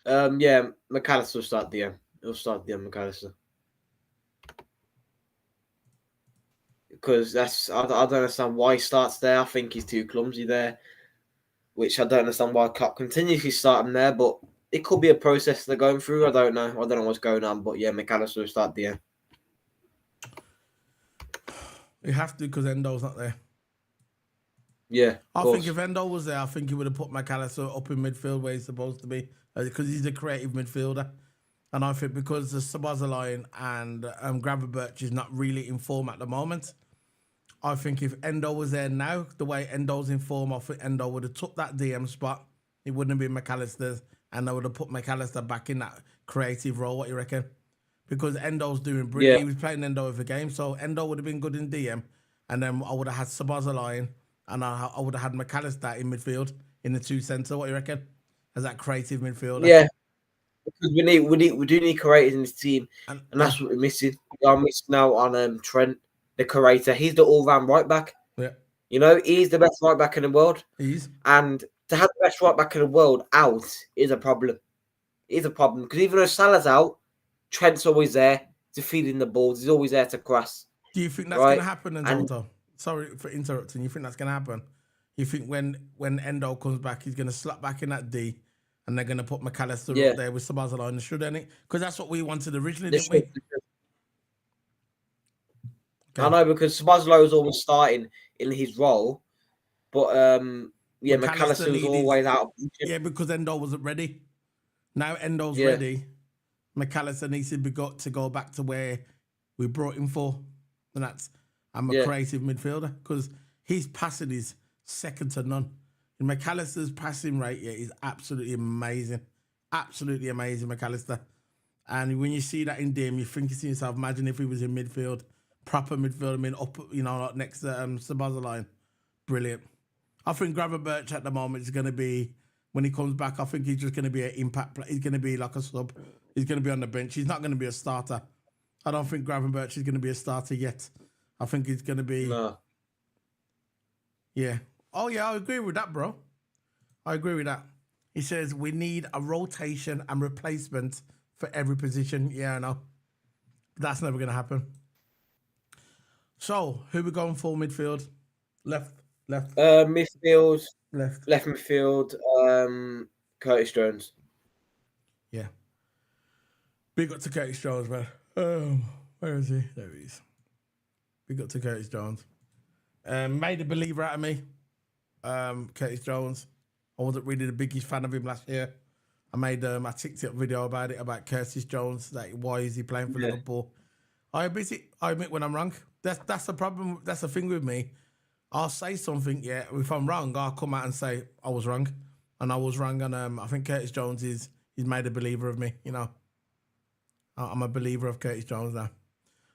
Yeah, McAllister will start the M. He'll start the M, McAllister. Because I don't understand why he starts there. I think he's too clumsy there, which I don't understand why Klopp continuously start him there. But it could be a process they're going through. I don't know. I don't know what's going on. But yeah, McAllister will start the M. You have to because Endo's not there. Yeah, I think if Endo was there, I think he would have put McAllister up in midfield where he's supposed to be because he's a creative midfielder. And I think because the Szoboszlai and Gravenberch is not really in form at the moment, I think if Endo was there now, the way Endo's in form, I think Endo would have took that DM spot. It wouldn't have been McAllister's, and they would have put McAllister back in that creative role. What you reckon? Because Endo's doing brilliant. Yeah. He was playing Endo every game, so Endo would have been good in DM, and then I would have had Sabazza and I would have had McAllister in midfield in the 2 centre. What you reckon? As that creative midfielder. Yeah. Because we do need creators in this team, and that's yeah. what we're missing. We are missing out on Trent, the creator. He's the all-round right back. Yeah. You know, he's the best right back in the world. He's. And to have the best right back in the world out is a problem. It is a problem. Because even though Salah's out, Trent's always there to feed in the balls. He's always there to cross. Do you think that's going to happen, Toto? Sorry for interrupting. You think that's going to happen? You think when Endo comes back, he's going to slap back in that D, and they're going to put McAllister up there with Sabazza shouldn't it? Because that's what we wanted originally, didn't we? Okay. I know, because Sabazza was always starting in his role, but McAllister was always out. Yeah, because Endo wasn't ready. Now Endo's ready. McAllister needs to go back to where we brought him for, and that's I'm a creative midfielder, because his passing is second to none. And McAllister's passing rate is absolutely amazing. Absolutely amazing, McAllister. And when you see that in DM, you think to yourself, imagine if he was in midfield, proper midfield, I mean, up, like next to Sabazza. Brilliant. I think Gravenberch at the moment is going to be, when he comes back, I think he's just going to be an impact player. He's going to be like a sub. He's going to be on the bench. He's not going to be a starter. I don't think Gravenberch is going to be a starter yet. I think he's going to be... No. Yeah. Oh, yeah, I agree with that, bro. I agree with that. He says we need a rotation and replacement for every position. Yeah, I know. That's never going to happen. So, who we going for midfield? Left. Midfield. Left midfield. Curtis Jones. Yeah. Big up to Curtis Jones, man. Where is he? There he is. Big up to Curtis Jones. Made a believer out of me. Curtis Jones. I wasn't really the biggest fan of him last year. I made a TikTok video about it, about Curtis Jones. Like, why is he playing for Liverpool? I admit when I'm wrong. That's the problem. That's the thing with me. I'll say something, if I'm wrong, I'll come out and say I was wrong. And I was wrong. And I think Curtis Jones he's made a believer of me, I'm a believer of Curtis Jones now.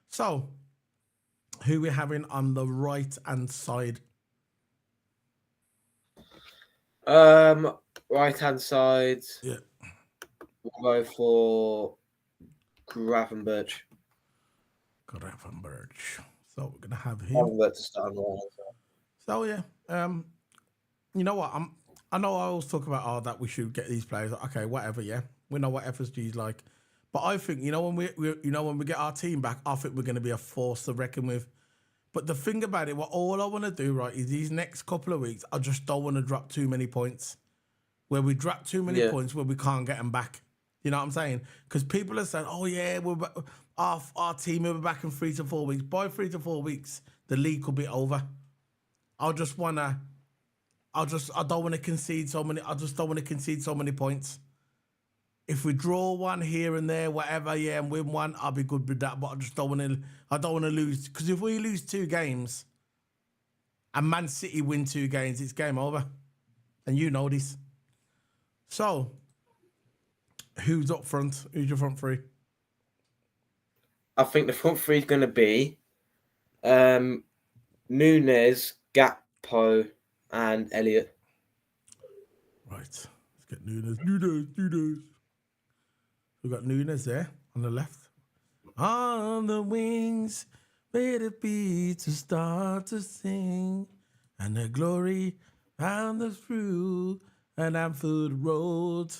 So, who we're having on the right-hand side? Right-hand side. Yeah. We'll go for Gravenberch. So we're gonna have him. Gravenberch to start on. So yeah, you know what? I know I always talk about that we should get these players. Okay, whatever. Yeah, we know what FSG's like, but I think when we get our team back, I think we're gonna be a force to reckon with. But the thing about it, all I want to do, right, is these next couple of weeks, I just don't want to drop too many points. Where we drop too many points where we can't get them back. You know what I'm saying? Because people are saying, oh yeah, our team will be back in 3 to 4 weeks. By 3 to 4 weeks, the league could be over. I don't want to concede so many. I just don't want to concede so many points. If we draw one here and there, whatever, and win one, I'll be good with that. But I just don't want to. I don't want to lose, because if we lose 2 games, and Man City win 2 games, it's game over, and you know this. So, who's up front? Who's your front three? I think the front three is going to be Nunes, Gakpo, and Elliott. Right. Let's get Nunes. We've got Nunes there on the left. On the wings, let it be to start to sing. And the glory and the through and Anfield Road.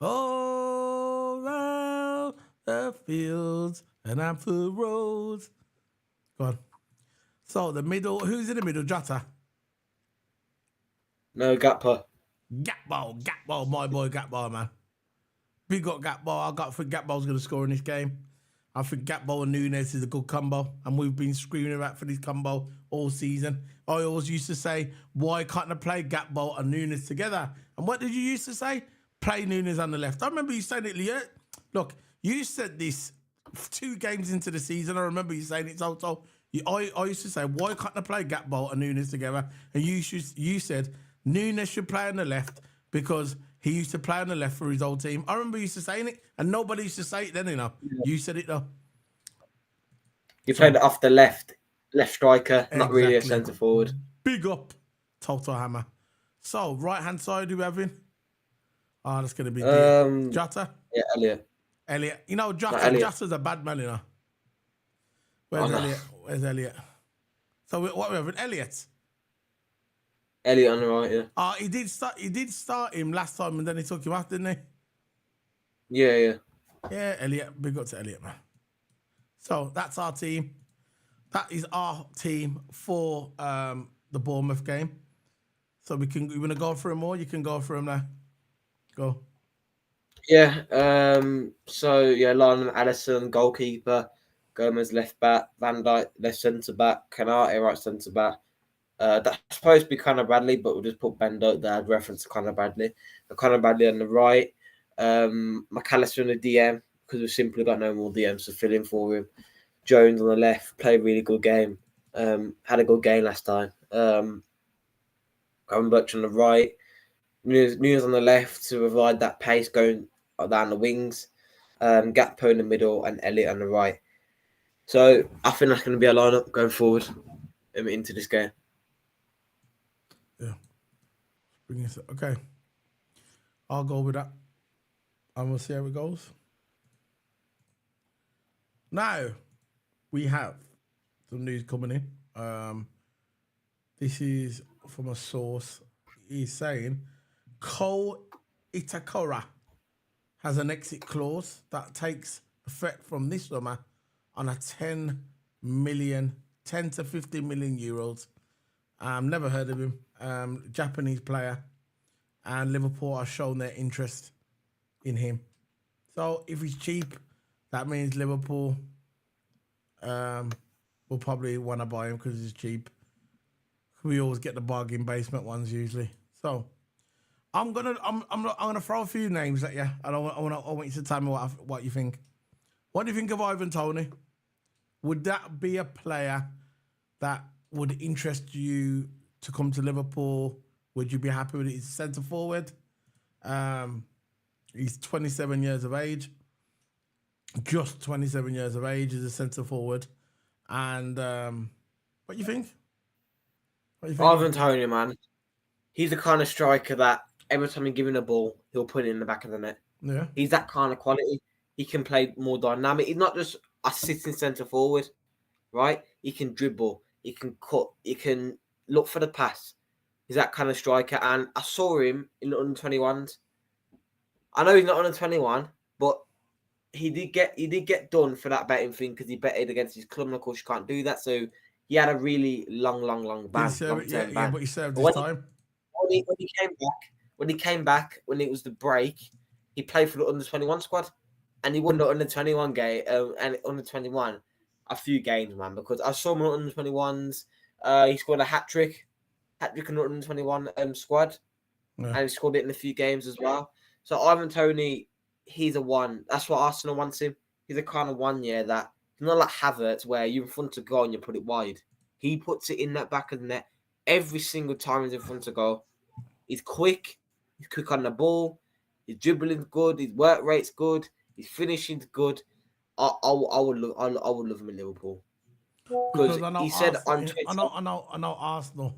All around the fields and Anfield Road. Go on. So the middle, who's in the middle? Jota? No, Gakpo. Gakpo, my boy Gakpo, man. Big up Gakpo. I think Gakpo's going to score in this game. I think Gakpo and Nunes is a good combo, and we've been screaming about for this combo all season. I always used to say, why can't I play Gakpo and Nunes together? And what did you used to say? Play Nunes on the left. I remember you saying it, Leo. Look, you said this 2 games into the season. I remember you saying it, so I used to say, why can't they play Gakpo and Nunes together? And you said Nunes should play on the left because he used to play on the left for his old team. I remember you used to saying it, and nobody used to say it then, you know. Yeah. You said it, though. He played off the left striker, not really a Exactly. centre forward. Big up, Toto Hammer. So, right-hand side, who we having? Oh, that's going to be Jota. Yeah, Elliot. You know, Jota's a bad man, you know. Where's Elliot? Where's Elliot? So, what we having? Elliot. Elliot on the right, yeah. Oh, he did start him last time, and then he took him off, didn't he? Yeah. Yeah, Elliot. Big up to Elliot, man. So, that's our team. That is our team for the Bournemouth game. So you want to go for him more? You can go for him now. Go. Yeah. Lionel Allison, goalkeeper. Gomez left back. Van Dijk left centre back. Canate right centre back. That's supposed to be Conor Bradley, but we'll just put Ben Doak there. I'd reference to Conor Bradley. Conor Bradley on the right. McAllister in the DM because we've simply got no more DMs to fill in for him. Jones on the left, played a really good game. Had a good game last time. Gavin Butch on the right. Nunes on the left to provide that pace going down the wings. Gakpo in the middle and Elliot on the right. So I think that's going to be a lineup going forward into this game. Yeah. Okay. I'll go with that. And we'll see how it goes. Now, we have some news coming in. This is from a source. He's saying Ko Itakura has an exit clause that takes effect from this summer on a 10 to 15 million euros. Never heard of him. Japanese player. And Liverpool are showing their interest in him. So if he's cheap, that means Liverpool will probably want to buy him because he's cheap. We always get the bargain basement ones usually. So I'm gonna throw a few names at you, and I want you to tell me what you think. What do you think of Ivan Toney? Would that be a player that would interest you to come to Liverpool? Would you be happy with it? He's centre forward. He's 27 years of age. Just 27 years of age as a centre forward. And what do you think? Ivan Toney, man. He's the kind of striker that every time you give him a ball, he'll put it in the back of the net. Yeah. He's that kind of quality. He can play more dynamic. He's not just a sitting centre forward, right? He can dribble. He can cut. He can look for the pass. He's that kind of striker. And I saw him in the under-21s. I know he's not under 21, but he did get done for that betting thing because he betted against his club, and of course you can't do that. So he had a really long ban. Yeah, but he served his time. When he came back, when it was the break, he played for the under-21 squad, and he won the under-21 game and under-21 a few games, man. Because I saw him on under-21s. He scored a hat-trick in the under-21 squad, and he scored it in a few games as well. So Ivan Toney, he's a one. That's what Arsenal wants him. He's a kind of one, that he's not like Havertz where you're in front of goal and you put it wide. He puts it in that back of the net every single time he's in front of goal. He's quick. He's quick on the ball. His dribbling's good. His work rate's good. His finishing's good. I would love him in Liverpool. Because he said on Twitter. I know Arsenal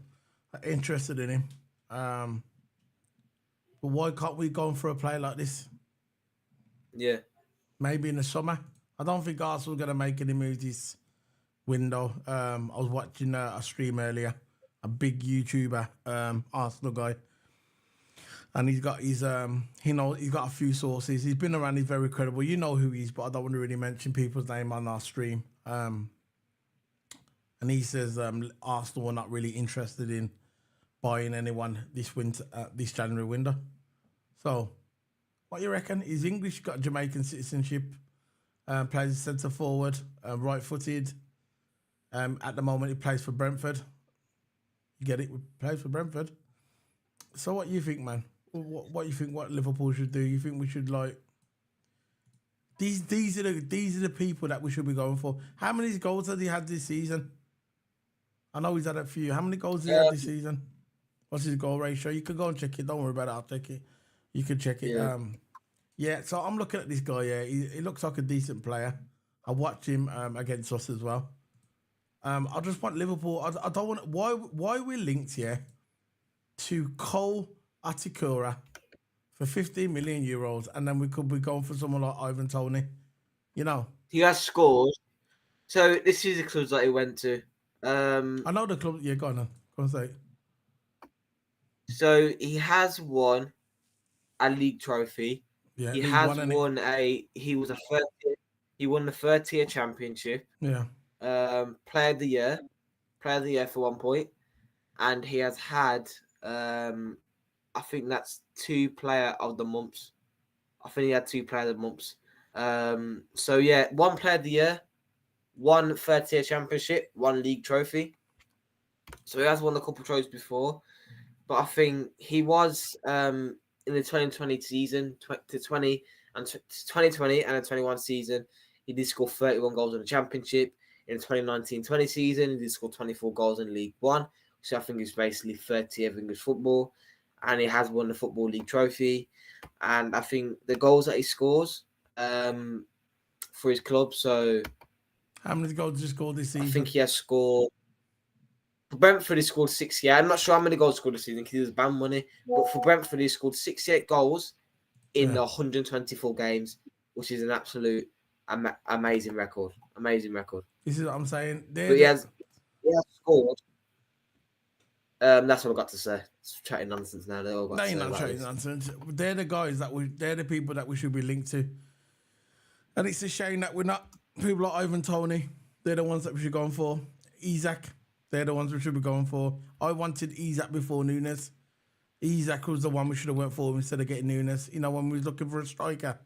are interested in him. But why can't we go for a play like this? Yeah. Maybe in the summer. I don't think Arsenal are going to make any moves this window. I was watching a stream earlier. A big YouTuber, Arsenal guy. And he's got he's got a few sources. He's been around, he's very credible. You know who he is, but I don't want to really mention people's name on our stream. And he says Arsenal are not really interested in buying anyone this January window. So, what you reckon? He's English, got Jamaican citizenship, plays centre forward, right-footed. At the moment, he plays for Brentford. You get it? Plays for Brentford. So, what do you think, man? What do you think? What Liverpool should do? You think we should like? These are the people that we should be going for. How many goals has he had this season? I know he's had a few. How many goals has he had this season? What's his goal ratio? You can go and check it. Don't worry about it. I'll check it. You can check it. Yeah. So I'm looking at this guy. Yeah, he looks like a decent player. I watched him against us as well. I just want Liverpool. I don't want. Why we're linked here to Cole Atikura for 15 million euros, and then we could be going for someone like Ivan Toney. You know, He has scored. So this is the clubs that he went to. I know the club. Yeah, go on. Go on, say it. So he has won a league trophy. Yeah, He League has One, innit? won he won the third tier championship. Yeah. Player of the year for 1 point, and he has had I think that's 2 player of the months. I think he had 2 player of the months. So yeah, 1 player of the year, 1 third tier championship, 1 league trophy. So he has won a couple trophies before, but I think he was in the 2020 season, 2020 and the 21 season, he did score 31 goals in the championship. In the 2019-20 season, he did score 24 goals in League One, so I think it's basically 30th of English football, and he has won the Football League trophy. And I think the goals that he scores for his club, so How many goals did you score this season? I think he has scored. For Brentford, he scored 68. I'm not sure how many goals he scored this season because he was banned money. But for Brentford, he scored 68 goals in 124 games, which is an absolute amazing record. Amazing record. This is what I'm saying. But he has scored. That's what I got to say. It's chatting nonsense now. They're all got They to ain't say not about chatting this. nonsense. They're the guys they're the people that we should be linked to. And it's a shame that we're not people like Ivan Toney. They're the ones that we should be going for. Isaac, they're the ones we should be going for. I wanted Isaac before Nunes. Isaac was the one we should have went for instead of getting Nunes. You know, when we was looking for a striker,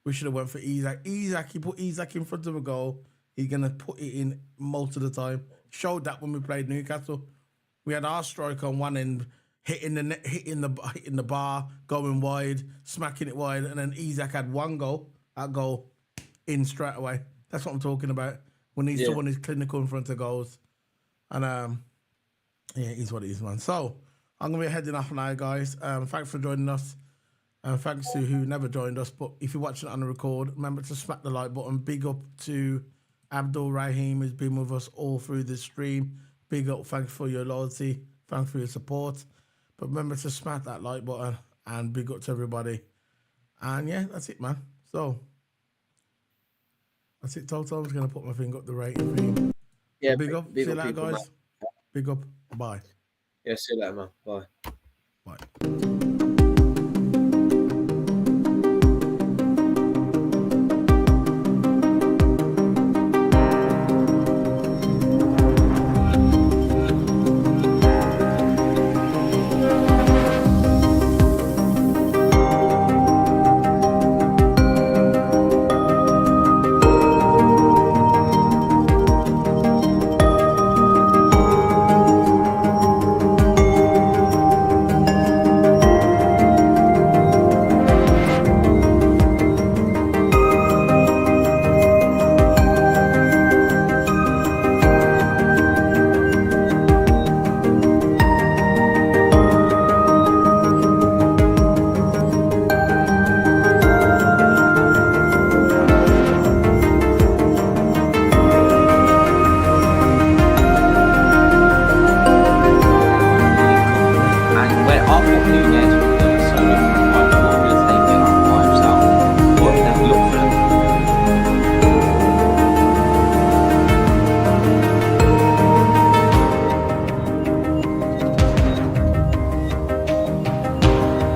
we should have went for Isaac. You put Isaac in front of a goal, he's going to put it in most of the time. Showed that when we played Newcastle. We had our striker on one end, hitting the bar, going wide, smacking it wide, and then Isaac had one goal, that goal in straight away. That's what I'm talking about. We need someone who's clinical in front of goals. And yeah, it is what it is, man. So I'm gonna be heading off now, guys. Thanks for joining us. Thanks to who never joined us, but if you're watching it on the record, remember to smack the like button. Big up to Abdul Rahim, who's been with us all through the stream. Big up, thanks for your loyalty, thanks for your support. But remember to smack that like button, and big up to everybody. And yeah, that's it, man. So that's it, Toto. I'm just gonna put my finger up the rating for you. Yeah, big up. See you later, guys. Man. Big up. Bye. Yeah, see you later, man. Bye. Bye.